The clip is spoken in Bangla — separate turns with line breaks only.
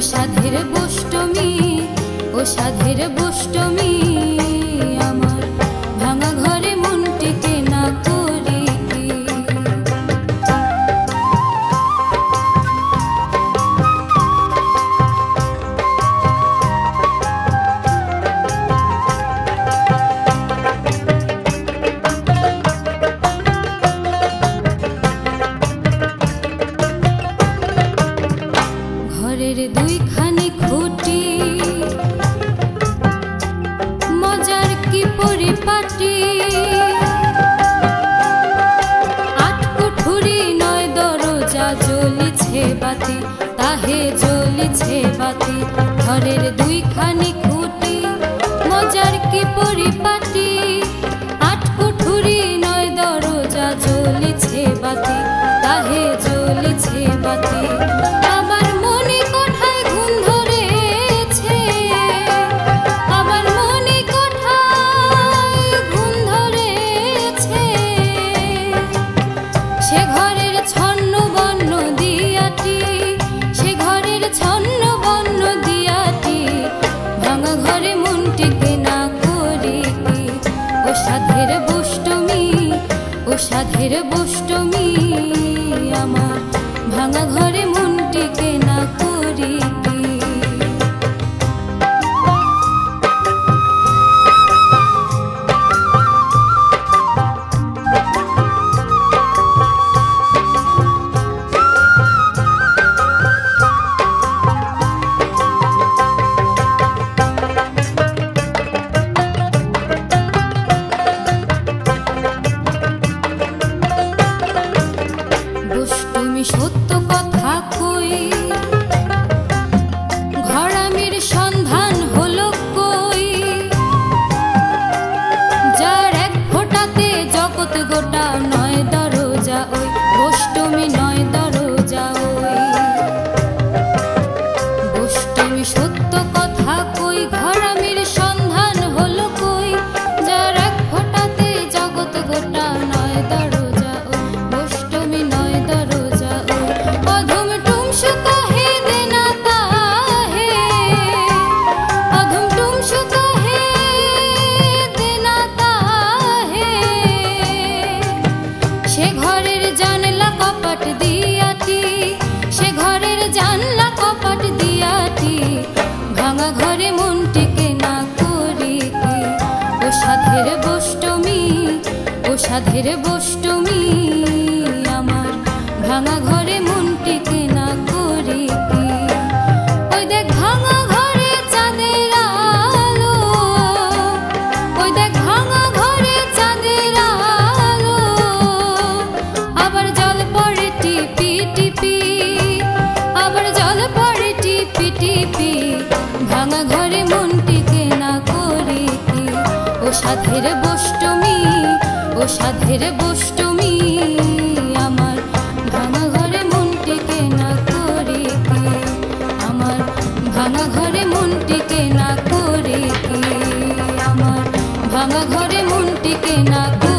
সাধের বষ্টমী, ও সাধের বষ্টমী, আমার ভাঙা ঘরে মনটিকে না করি কি। ঘরের দুইখানি খুঁটি, মজার কি পরিপাটি, আট কুঠুরি নয় দরজা, জ্বলিছে বাতি, তাহে জ্বলিছে বাতি। ঘরের দুইখানি খুঁটি, মজার কি পরিপাটি, আট কুঠুরি নয় দরজা, জ্বলিছে বাতি, তাহে জ্বলিছে বাতি। আমার মনে কোঠায় ঘুম ধরেছে, আমার মনে কোঠায় ঘুম ধরেছে, সে ঘরের ছন্ন বর্ণ দিয়াটি, সে ঘরের ছন্ন বর্ণ দিয়াটি, ভাঙা ঘরে মনটিকে না করি কি। ও সাধের বষ্টমী, ও সাধের বষ্টমী, আমার ভাঙা ঘরে মনটিকে না করি কি। বষ্টমী সত্য কথা কই, ঘরামির সন্ধান হলো কই, যার এক ফোঁটাতে জগৎ গোটা, নয় দরজা ওই বষ্টমী, নয় দরজা ওই। বষ্টমী সত্য কথা কই, ঘরামির সন্ধান হলো কই, যার এক ফোঁটাতে জগৎ গোটা, নয় দরজা ওই বষ্টমী, নয় দরজা ওই। অধম টুমসু কহে দেনা তাহে, অধম টুমসু কহে দেনা তাহে, সে ঘরের জানলা কপাট দিয়াটি, সে ঘরের জানলা কপাট দিয়াটি, ভাঙা ঘরে মনটিকে না করি কি। ও সাধের বষ্টমী, ও সাধের বষ্টমী, আমার ভাঙা ঘরে মনটিকে না করি কি। ওই দেখ ভাঙা ঘরে চাঁদের আলো, ওই দেখ ভাঙা ঘরে চাঁদের আলো, আবার জল পড়ে টিপি টিপি, আবার জল পড়ে টিপি টিপি, ভাঙা ঘরে মনটিকে না করি কি। ও সাধের বষ্টমী, ও সাধের বষ্টমী, আমার ভাঙা ঘরে মনটিকে না করি কি, আমার ভাঙা ঘরে মনটিকে না করি কি, আমার ভাঙা ঘরে মনটিকে না করি।